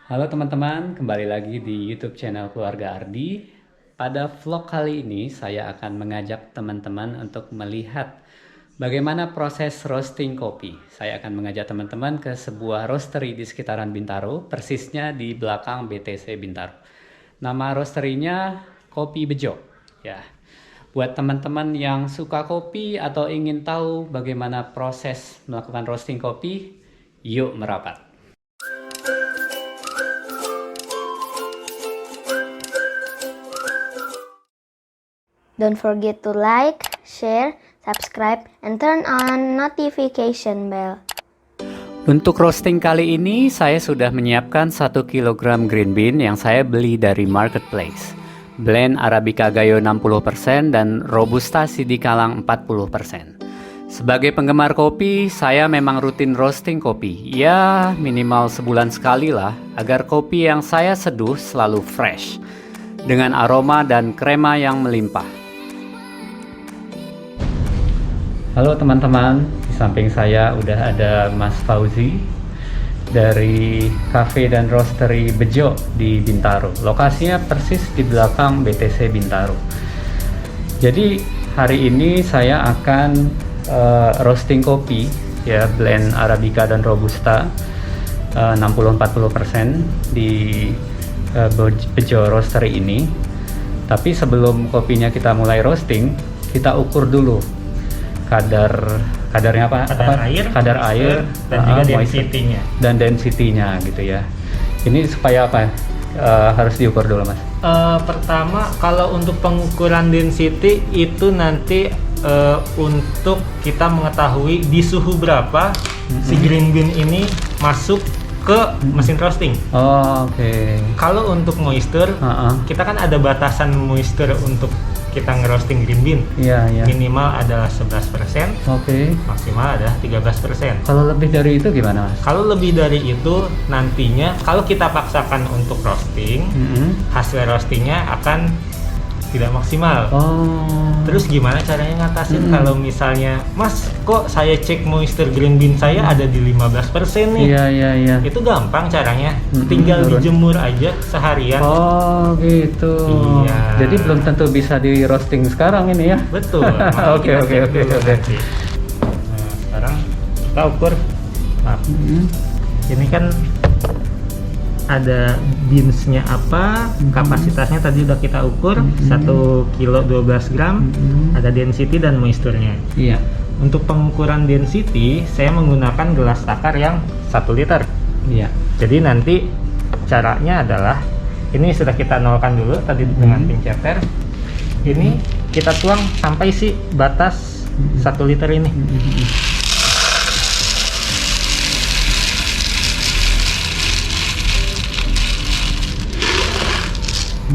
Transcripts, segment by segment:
Halo teman-teman, kembali lagi di YouTube channel Keluarga Ardi. Pada vlog kali ini saya akan mengajak teman-teman untuk melihat bagaimana proses roasting kopi. Saya akan mengajak teman-teman ke sebuah roastery di sekitaran Bintaro, persisnya di belakang BTC Bintaro. Nama roasterinya Kopi Bejo. Ya. Buat teman-teman yang suka kopi atau ingin tahu bagaimana proses melakukan roasting kopi, yuk merapat. Don't forget to like, share, subscribe, and turn on notification bell. Untuk roasting kali ini saya sudah menyiapkan 1 kg green bean yang saya beli dari marketplace. Blend Arabica Gayo 60% dan Robusta Sidikalang 40%. Sebagai penggemar kopi, saya memang rutin roasting kopi. Ya, minimal sebulan sekali lah, agar kopi yang saya seduh selalu fresh, dengan aroma dan krema yang melimpah. Halo teman-teman, di samping saya udah ada Mas Fauzi dari Cafe dan Roastery Bejo di Bintaro. Lokasinya persis di belakang BTC Bintaro. Jadi hari ini saya akan roasting kopi, ya, blend Arabica dan Robusta 60-40% di Bejo Roastery ini. Tapi sebelum kopinya kita mulai roasting, kita ukur dulu kadarnya apa? Kadar air dan juga density-nya. Dan density-nya gitu ya. Ini supaya apa? Harus diukur dulu, Mas. Pertama, kalau untuk pengukuran density itu nanti untuk kita mengetahui di suhu berapa si green bean ini masuk ke mesin roasting. Oh, oke. Kalau untuk moisture, kita kan ada batasan moisture untuk kita ngerosting green bean. Iya. Minimal adalah 11%, Oke. maksimal adalah 13%. Kalau lebih dari itu gimana, Mas? Kalau lebih dari itu, nantinya kalau kita paksakan untuk roasting, hasil roastingnya akan tidak maksimal. Oh. Terus gimana caranya ngatasin kalau misalnya, Mas, kok saya cek moisture green bean saya ada di 15% nih? Iya. Itu gampang caranya, tinggal turun. dijemur aja seharian. Oh, gitu. Iya. Jadi belum tentu bisa di roasting sekarang ini ya? Betul. Oke. Nah, sekarang kita ukur. Nah, ini kan ada beansnya apa, kapasitasnya tadi udah kita ukur, 1 kilo 12 gram, ada density dan moisture-nya. Iya. Untuk pengukuran density, saya menggunakan gelas takar yang 1 liter. Iya. Jadi nanti caranya adalah, ini sudah kita nolkan dulu tadi dengan pinceter. Ini kita tuang sampai si batas 1 liter ini.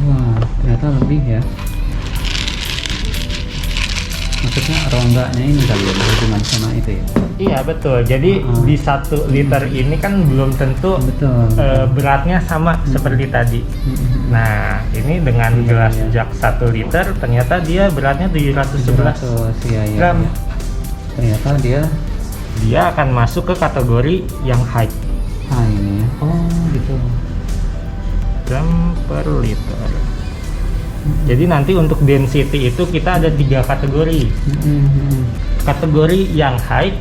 Wah, ternyata lebih ya. Maksudnya rongganya ini kali ya, berhubungan sama itu ya? Iya betul, jadi di 1 liter ini kan belum tentu beratnya sama seperti tadi. Nah, ini dengan gelas jak 1 liter ternyata dia beratnya 711 gram. Ternyata Dia akan masuk ke kategori yang high. ini ya. Oh gitu. Gram per liter. Jadi nanti untuk density itu kita ada 3 kategori. Kategori yang high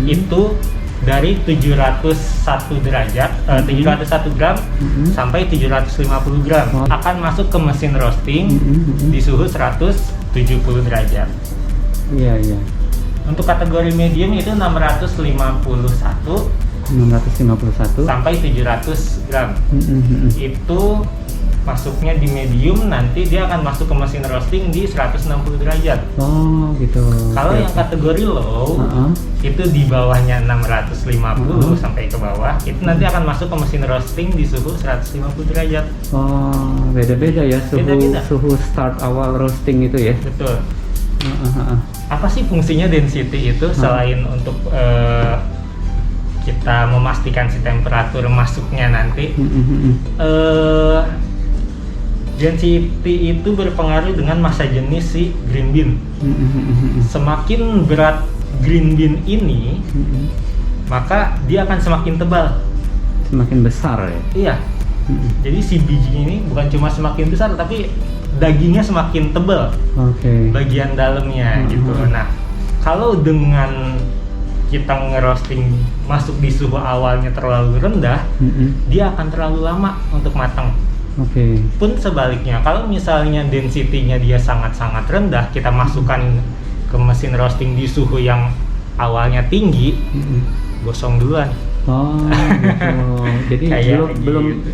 itu dari 701 derajat, 701 gram sampai 750 gram akan masuk ke mesin roasting di suhu 170 derajat. Iya. Untuk kategori medium itu 651 sampai 700 gram. Itu masuknya di medium, nanti dia akan masuk ke mesin roasting di 160 derajat. Oh gitu. Kalau yang kategori low, itu di bawahnya 650 sampai ke bawah, itu nanti akan masuk ke mesin roasting di suhu 150 derajat. Oh, beda-beda ya suhu start awal roasting itu ya. Betul. Apa sih fungsinya density itu selain untuk kita memastikan si temperatur masuknya nanti? Density itu berpengaruh dengan massa jenis si green bean. Semakin berat green bean ini, maka dia akan semakin tebal. Semakin besar ya? Iya. Jadi si biji ini bukan cuma semakin besar, tapi dagingnya semakin tebal Oke. bagian dalamnya gitu. Nah, kalau dengan kita ngerosting masuk di suhu awalnya terlalu rendah, dia akan terlalu lama untuk matang. Oke. Pun sebaliknya, kalau misalnya density-nya dia sangat-sangat rendah, kita masukkan ke mesin roasting di suhu yang awalnya tinggi, gosong duluan. Oh, gitu. Jadi Kayak belum gitu.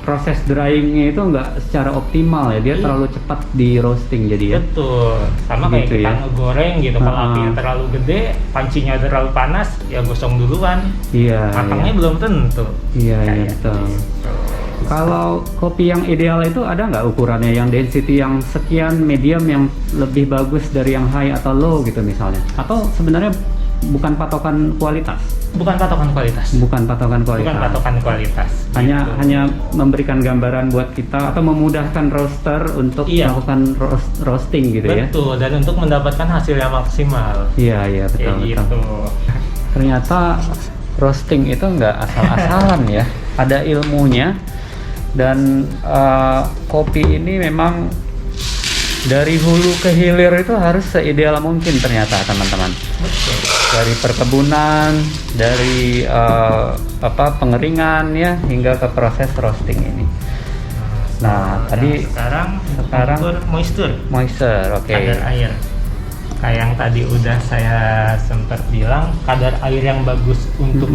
proses dryingnya itu nggak secara optimal ya, dia terlalu cepat di roasting jadi ya. Betul, sama kayak Gitu kita ya. ngegoreng gitu. Kalau apinya terlalu gede, pancinya terlalu panas, ya gosong duluan. Iya. Matangnya Iya. belum tentu. Iya, iya Kayak betul. gitu. Kalau kopi yang ideal itu ada nggak ukurannya, yang density yang sekian, medium yang lebih bagus dari yang high atau low gitu misalnya? Atau sebenarnya bukan patokan kualitas? Bukan patokan kualitas. Bukan patokan kualitas. Bukan patokan kualitas. Hanya Gitu. hanya memberikan gambaran buat kita atau memudahkan roaster untuk Iya. melakukan roasting gitu ya. Betul, dan untuk mendapatkan hasil yang maksimal. Iya, iya betul Kayak betul. gitu. Ternyata roasting itu nggak asal-asalan ya. Ada ilmunya, dan kopi ini memang dari hulu ke hilir itu harus seideal mungkin ternyata teman-teman. Betul. Dari perkebunan, dari pengeringan ya, hingga ke proses roasting ini. Nah, tadi sekarang sekarang ukur moisture, oke. kadar air. Kayak yang tadi udah saya sempat bilang, kadar air yang bagus untuk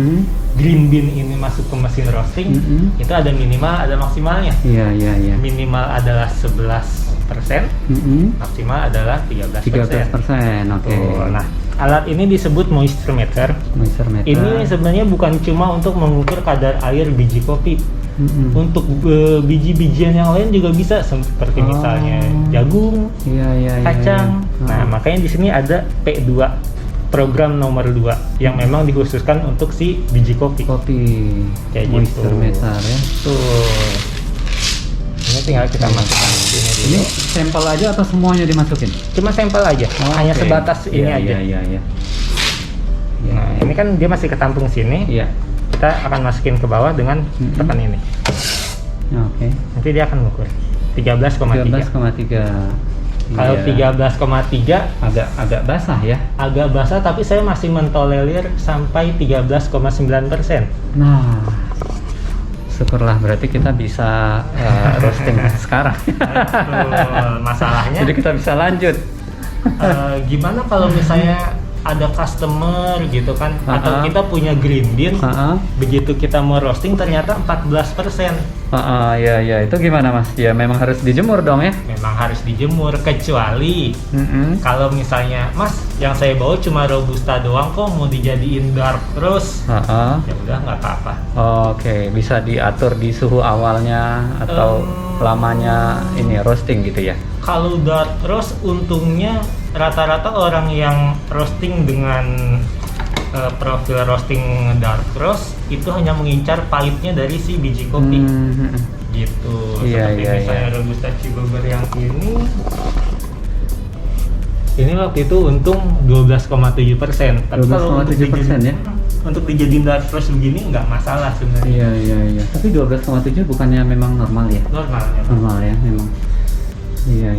green bean ini masuk ke mesin roasting itu ada minimal, ada maksimalnya. Iya, iya, iya. Minimal adalah 11%, maksimal adalah 13%. 13%, oke. Tuh, nah, alat ini disebut moisture meter. Moisture meter. Ini sebenarnya bukan cuma untuk mengukur kadar air biji kopi. Untuk biji-bijian yang lain juga bisa, seperti misalnya jagung, Iya, iya, iya, kacang. iya. Nah, makanya di sini ada P2, program nomor 2 yang memang dikhususkan untuk si biji kopi. Kopi. Kayak Moisture gitu. meter ya. Tuh. Ini tinggal kita masukkan di sini dulu. Ini sampel aja atau semuanya dimasukin? Cuma sampel aja, hanya Oke. sebatas ini Iya, aja. Iya, iya, iya. Nah, ini kan dia masih ketampung sini. Iya. Kita akan masukin ke bawah dengan tekan ini. Oke. Nanti dia akan mengukur 13,3. 13,3. Kalau Iya. 13,3 agak basah ya. agak basah, tapi saya masih mentolerir sampai 13,9%. Nah, syukurlah berarti kita bisa roasting sekarang. Betul. Masalahnya Jadi kita bisa lanjut. gimana kalau misalnya ada customer gitu kan, atau kita punya green bean, begitu kita mau roasting ternyata 14%. Ya itu gimana Mas? Ya memang harus dijemur dong ya. Memang harus dijemur, kecuali kalau misalnya Mas, yang saya bawa cuma robusta doang kok, mau dijadiin dark roast, ya udah nggak apa-apa. Oke, bisa diatur di suhu awalnya atau lamanya ini roasting gitu ya. Kalau dark roast, untungnya rata-rata orang yang roasting dengan profil roasting dark roast itu hanya mengincar pahitnya dari si biji kopi. Gitu. Iya, Seperti iya, misalnya robusta Cibober yang ini waktu itu untung 12,7%. Tapi kalau untuk 12,7% ya. Untuk dijadiin dark roast begini nggak masalah sebenarnya. Iya. Tapi 12,7 bukannya memang normal ya? Normalnya. Normal ya memang. Iya.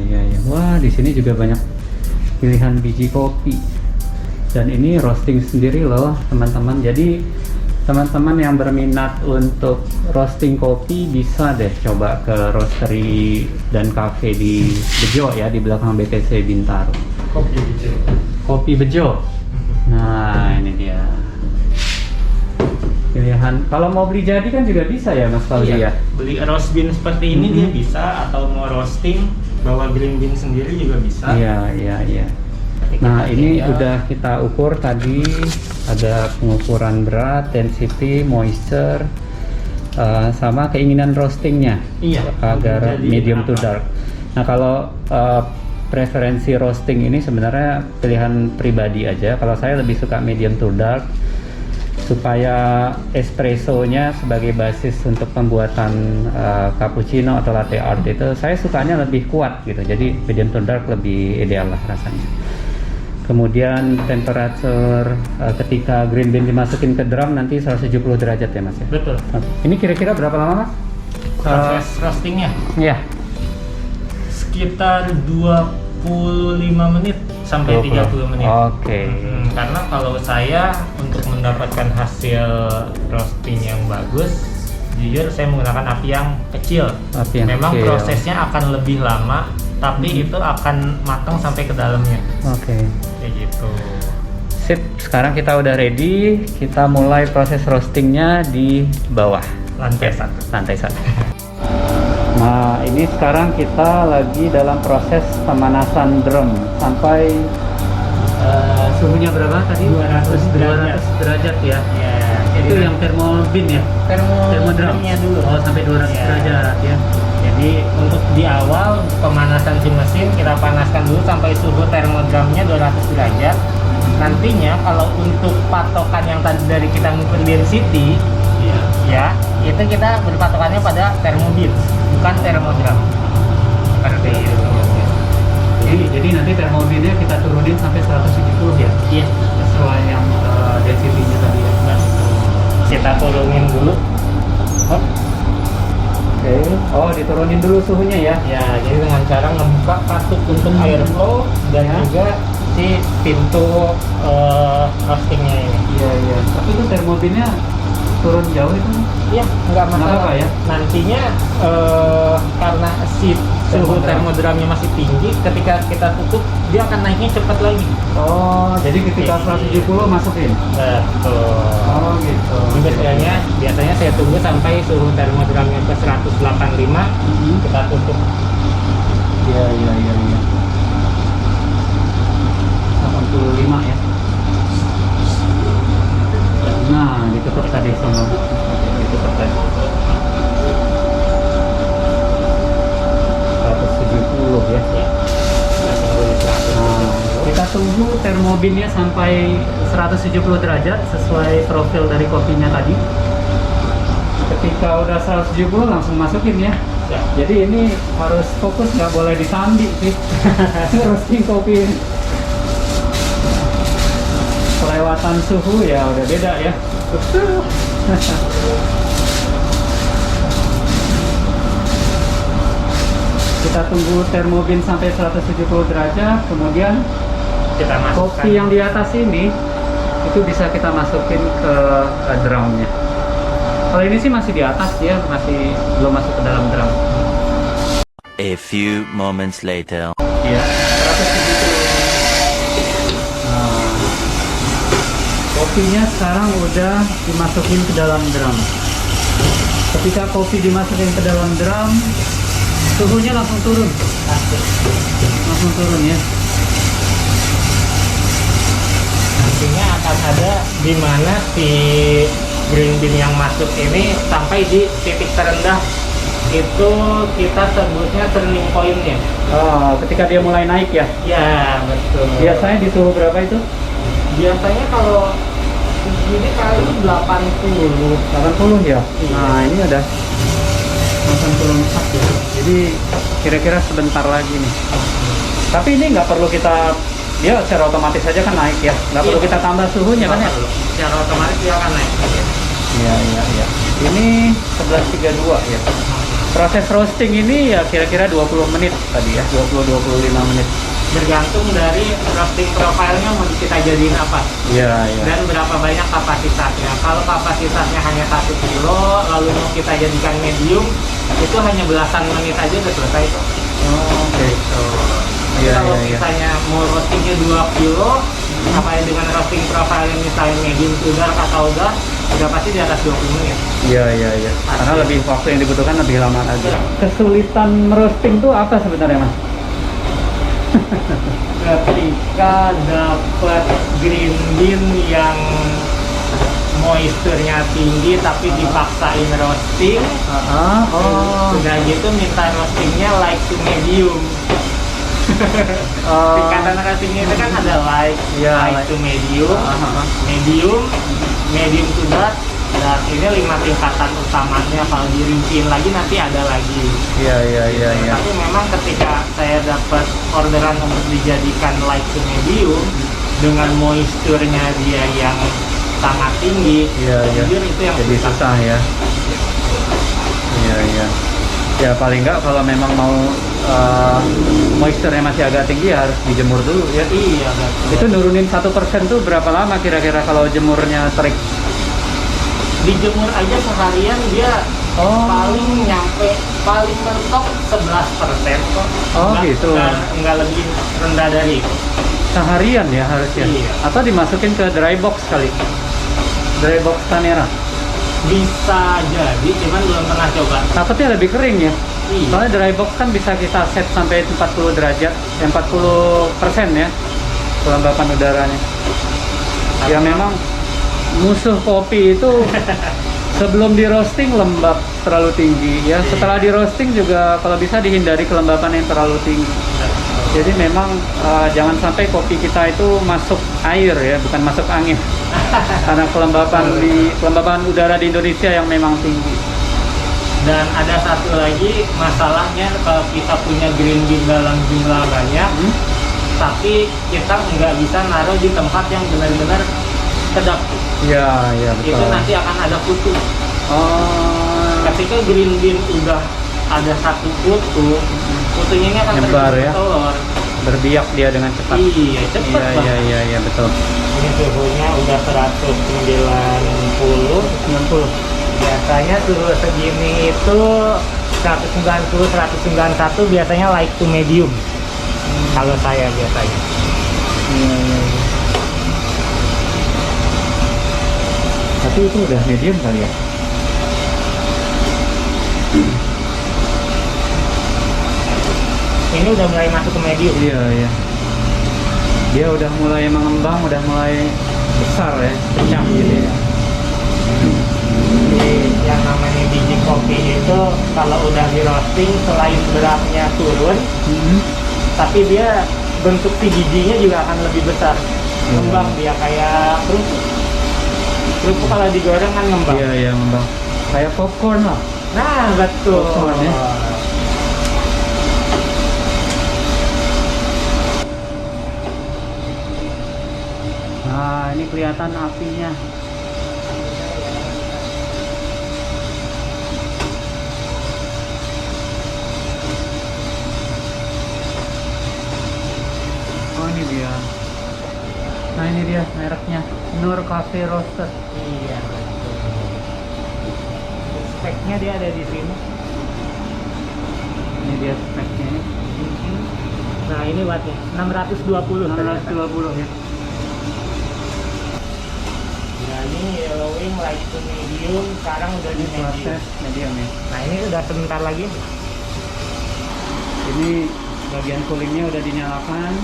Wah, di sini juga banyak pilihan biji kopi. Dan ini roasting sendiri loh, teman-teman. Jadi teman-teman yang berminat untuk roasting kopi bisa deh coba ke roastery dan cafe di Bejo ya, di belakang BTC Bintaro. Kopi Bejo. Nah, ini dia. Pilihan. Kalau mau beli jadi kan juga bisa ya Mas Fauzi ya. Beli roast bean seperti ini dia bisa, atau mau roasting bawa green bean sendiri juga bisa. Iya. Nah, ini udah kita ukur tadi, ada pengukuran berat, density, moisture, sama keinginan roastingnya. Iya. Agar Jadi medium to apa? dark. Nah, kalau preferensi roasting ini sebenarnya pilihan pribadi aja. Kalau saya lebih suka medium to dark, supaya espressonya sebagai basis untuk pembuatan cappuccino atau latte art itu saya sukanya lebih kuat gitu. Jadi medium to dark lebih ideal lah rasanya. Kemudian temperature ketika green bean dimasukin ke drum nanti 170 derajat ya Mas ya? Betul. Ini kira-kira berapa lama Mas? proses roastingnya Ya. sekitar 25 menit sampai 30 menit. Oke. Karena kalau saya untuk mendapatkan hasil roasting yang bagus, jujur saya menggunakan api yang kecil. Api yang Memang kecil. prosesnya akan lebih lama, tapi itu akan matang sampai ke dalamnya. Oke. Kayak gitu. Sip, sekarang kita udah ready. Kita mulai proses roastingnya di bawah. Lantai satu. Lantai 1. Nah, ini sekarang kita lagi dalam proses pemanasan drum sampai suhunya berapa tadi? 200 derajat. 200 derajat ya. Ya, Itu yang thermobin ya? termodrumnya dulu. Oh, sampai 200 Ya. derajat ya. Jadi untuk di awal pemanasan si mesin kita panaskan dulu sampai suhu termodrumnya 200 derajat. Nantinya kalau untuk patokan yang tadi dari kita ngukur density, ya itu kita berpatokannya pada termobin, bukan termodrum. Seperti itu. Jadi nanti termobinnya kita turunin sampai 170 ya? Iya. Sesuai yang density-nya tadi ya. Kita turunin dulu. Hop. Oke. Oh, diturunin dulu suhunya ya? Ya, jadi dengan cara ngebuka katup untuk airflow dan Ya. juga si pintu roastingnya ini. Iya, iya. Tapi itu termobinnya turun jauh itu? Iya, nggak masalah. apa-apa ya? Nantinya karena si suhu termodrumnya masih tinggi, ketika kita tutup dia akan naiknya cepat lagi. Oh, jadi ketika Jadi- 170 masukin? Betul. Oh, gitu. Jadi biasanya saya tunggu sampai suhu termodrumnya ke 185, kita tutup. Iya, iya, iya, iya. 85 ya. Nah, ditutup tadi sama ditutup tadi. 170 ya. Ya. Kita tunggu di 170. Nah, kita tunggu termobinnya sampai 170 derajat sesuai profil dari kopinya tadi. Ketika udah 170 langsung masukin ya. Ya. Jadi ini harus fokus, nggak boleh disandi sih. Roasting kopi ini. Kelewatan suhu ya udah beda ya. Kita tunggu termobin sampai 170 derajat, kemudian Kita masukkan. kopi yang di atas ini itu bisa kita masukin ke drumnya. Kalau ini sih masih di atas ya, masih belum masuk ke dalam drum. A few moments later. Iya, 170. Nah, kopinya sekarang udah dimasukin ke dalam drum. Ketika kopi dimasukin ke dalam drum, suhunya langsung turun. Langsung turun ya. Nantinya akan ada di mana si green bean yang masuk ini sampai di titik terendah, itu kita sebutnya turning point-nya. Oh, ketika dia mulai naik ya. Ya, betul. Biasanya di suhu berapa itu? Biasanya kalau ini kali 80. 80 ya? Iya. Nah, ini udah 84 ya. Jadi kira-kira sebentar lagi nih. Tapi ini nggak perlu kita, dia secara otomatis saja kan naik ya. Nggak perlu Iya. kita tambah suhunya kan ya? Secara otomatis dia akan naik. Iya, iya, iya. Ini 11.32 ya. Proses roasting ini ya kira-kira 20 menit tadi ya, 20-25 menit. Bergantung dari roasting profile-nya mau kita jadiin apa. Iya, iya. Dan berapa banyak kapasitasnya. Kalau kapasitasnya hanya 1 kilo, lalu mau kita jadikan medium, itu hanya belasan menit aja udah selesai. Oh, oke. Tapi Iya, kalau iya, iya. misalnya mau roastingnya 2 kilo, apa ya dengan roasting profile misalnya medium to dark atau dark, udah pasti di atas 20 menit. Iya, iya, iya. Karena lebih waktu yang dibutuhkan lebih lama lagi. Kesulitan merosting tuh apa sebenarnya, Mas? Ketika dapat green bean yang moisturnya tinggi tapi dipaksain roasting, Oh. udah gitu minta roastingnya light to medium. Tingkatan roastingnya itu kan ada light, Iya, light light. to medium, Ah. medium, medium to dark. Dan ini 5 tingkatan utamanya. Kalau dirinciin lagi nanti ada lagi. Iya, iya, iya, iya. Tapi memang ketika saya dapat orderan untuk dijadikan light to medium dengan moisturnya dia yang sangat tinggi, Iya, iya. jujur itu yang Jadi susah. susah ya. Iya, iya. Ya paling nggak kalau memang mau moisture-nya masih agak tinggi ya harus dijemur dulu ya. Iya, betul. Itu nurunin 1% tuh berapa lama kira-kira kalau jemurnya terik? Dijemur aja seharian dia paling mentok 11% kok. Oh, gitu. Enggak lebih rendah dari itu. Seharian ya harusnya. Iya. Atau dimasukin ke dry box kali. Dry box kamera. Bisa jadi, cuman belum pernah coba. Takutnya lebih kering ya. Iya. Soalnya dry box kan bisa kita set sampai 40 derajat, 40% ya kelembapan udaranya. Ya memang musuh kopi itu sebelum di roasting lembab terlalu tinggi ya. Setelah di roasting juga kalau bisa dihindari kelembapan yang terlalu tinggi. Jadi memang jangan sampai kopi kita itu masuk air ya, bukan masuk angin. Karena kelembapan udara di Indonesia yang memang tinggi. Dan ada satu lagi masalahnya kalau kita punya green bean dalam jumlah banyak, tapi kita nggak bisa naruh di tempat yang benar-benar kedap. Ya, ya betul. Itu nanti akan ada kutu. Oh, Ketika green bean udah ada satu kutu, kutunya ini akan nyebar ya. telur. Berbiak dia dengan cepat. Iya, cepat Iya, banget. iya, betul. Ini suhunya udah 190. Biasanya suhu segini itu 190, 191 biasanya light to medium. Kalau saya biasanya. Iya. Tapi itu udah medium kali ya? Ini udah mulai masuk ke medium. Iya. Dia udah mulai mengembang, udah mulai besar ya, pecah gitu ya. Jadi yang namanya biji kopi itu kalau udah di roasting selain beratnya turun, tapi dia bentuk si bijinya juga akan lebih besar. Ngembang dia kayak kerupuk. Kerupuk kalau digoreng kan ngembang. Iya, ngembang. Kayak popcorn lah. Nah, betul. Popcorn ya. Nah, ini kelihatan apinya. Oh, ini dia. Nah, ini dia mereknya, Nur Cafe Roasted. Iya, betul. Speknya dia ada di sini. Ini dia speknya. Nah, ini wattnya 620. 620 ya. Nah, ini yellowing light to medium, sekarang udah di medium. Proses medium ya. Nah, ini udah sebentar lagi. Ini bagian coolingnya udah dinyalakan.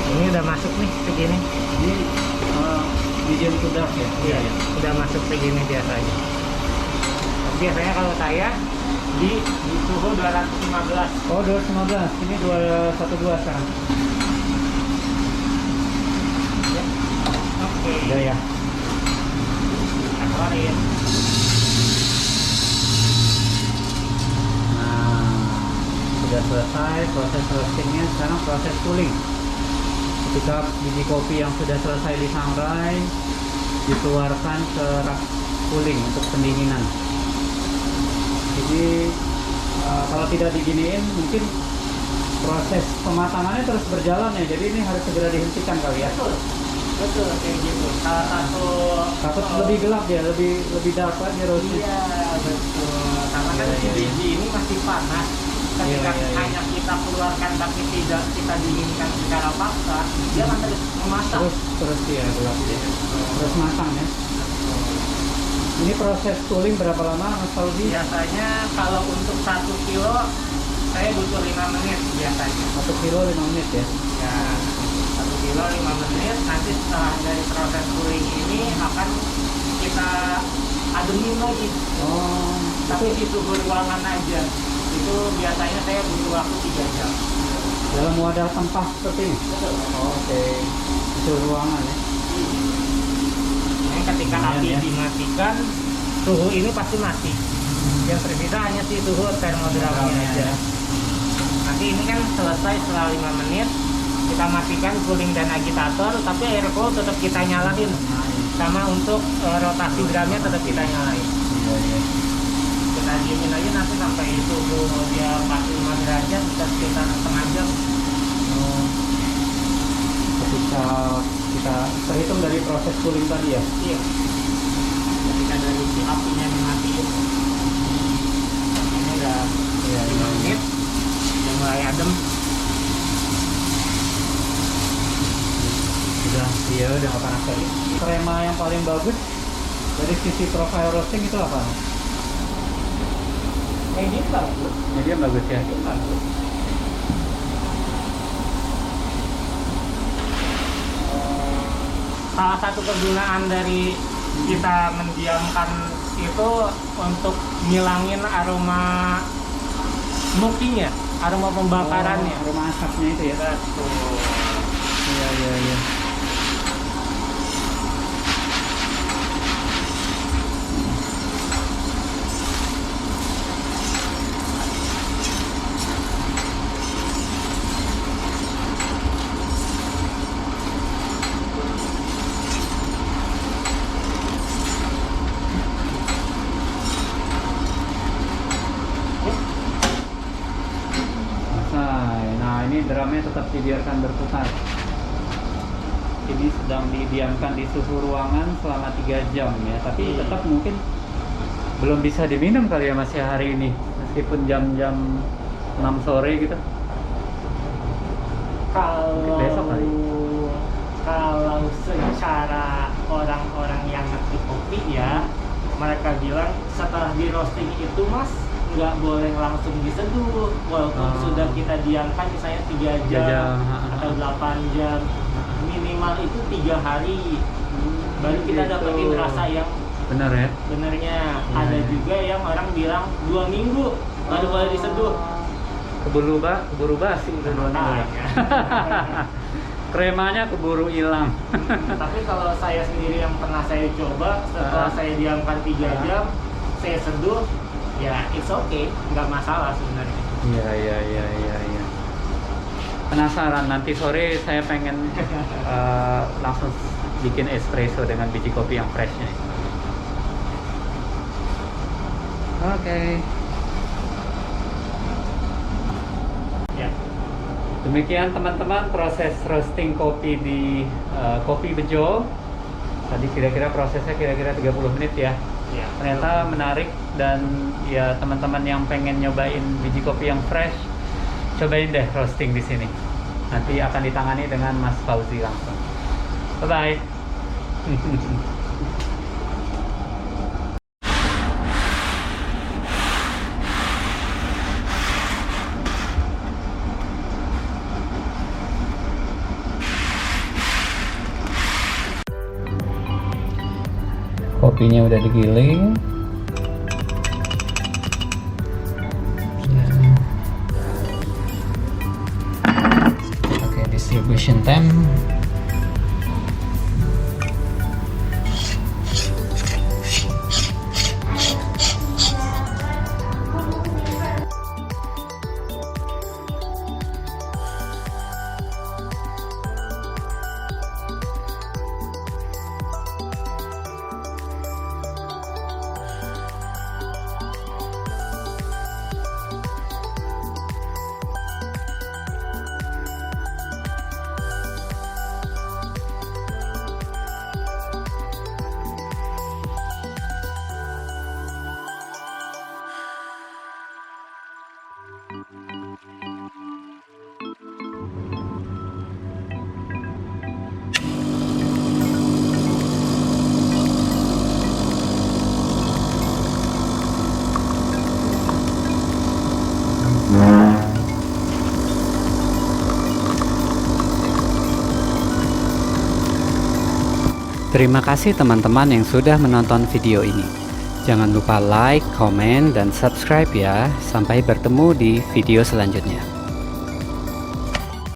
Ini udah masuk nih segini. Ini medium to dark ya? Iya, udah masuk segini biasanya. Biasanya kalau saya di suhu 215. Oh, 215. Ini 212 sekarang. Oke. Udah ya. Keluarin. Nah, sudah selesai proses roastingnya. Sekarang proses cooling. Ketika biji kopi yang sudah selesai disangrai dikeluarkan ke rak cooling untuk pendinginan. Jadi kalau tidak diginiin mungkin proses pematangannya terus berjalan ya. Jadi ini harus segera dihentikan kali ya. Betul kayak gitu. Salah satu Takut lebih gelap ya, lebih dark lagi roastnya. Iya, betul. Karena kan si biji ini masih panas. Ketika Iya. hanya kita keluarkan tapi tidak kita dinginkan secara paksa, dia akan terus memasak. Terus ya gelap ya. Terus matang ya. Ini proses cooling berapa lama Mas Faldi? Biasanya kalau untuk 1 kilo saya butuh 5 menit biasanya. 1 kilo 5 menit ya. Ya, 1 kilo 5 menit. Nanti setelah dari proses cooling ini akan kita ademin lagi. Oh, Tapi di suhu ruangan aja. Itu biasanya saya butuh waktu 3 jam. dalam wadah sampah seperti ini. Betul. Oke. Itu ruangan ya. Ini ketika Lumayan api ya. dimatikan, suhu ini pasti mati. Yang tersisa hanya si suhu termodinamiknya aja. Nanti Nanti ini kan selesai setelah 5 menit, kita matikan cooling dan agitator, tapi air cool tetap kita nyalain. Sama untuk rotasi drumnya tetap kita nyalain. Kita diemin aja nanti sampai itu dia 45 derajat, bisa sekitar setengah jam. Ketika kita terhitung dari proses cooling tadi ya. Iya. Ketika dari si apinya dimatiin, ini udah 5 menit, udah mulai adem. Udah nggak panas lagi. Krema yang paling bagus dari sisi profile roasting itu apa? Ini bagus. Medium bagus ya. Ini bagus. Salah satu kegunaan dari kita mendiamkan itu untuk ngilangin aroma smoking ya, aroma pembakarannya. Aroma asapnya itu ya. Betul. Iya. Nah, ini drumnya tetap dibiarkan berputar. Ini sedang didiamkan di suhu ruangan selama 3 jam ya, tapi tetap mungkin belum bisa diminum kali ya masih hari ini, meskipun jam-jam 6 sore gitu. Besok kali. Kalau secara orang-orang yang ngerti kopi ya, mereka bilang setelah di roasting itu mas nggak boleh langsung diseduh, walaupun sudah kita diamkan misalnya 3 jam atau 8 jam, minimal itu 3 hari baru kita dapetin rasa yang Bener ya. benernya. Ada juga yang orang bilang 2 minggu baru boleh diseduh. Keburu basi udah 2 minggu. Kremanya keburu hilang. Tapi kalau saya sendiri yang pernah saya coba, setelah saya diamkan 3 jam, saya seduh, ya it's okay, nggak masalah sebenarnya. Iya. Penasaran, nanti sore saya pengen langsung bikin espresso dengan biji kopi yang freshnya. Oke. Ya. Demikian teman-teman proses roasting kopi di Kopi Bejo. Tadi kira-kira prosesnya kira-kira 30 menit ya. Ya. Ternyata menarik, dan ya teman-teman yang pengen nyobain biji kopi yang fresh, cobain deh roasting di sini. Nanti akan ditangani dengan Mas Fauzi langsung. Bye bye. Kopinya udah digiling. Oke, distribution time. Terima kasih teman-teman yang sudah menonton video ini. Jangan lupa like, komen, dan subscribe ya. Sampai bertemu di video selanjutnya.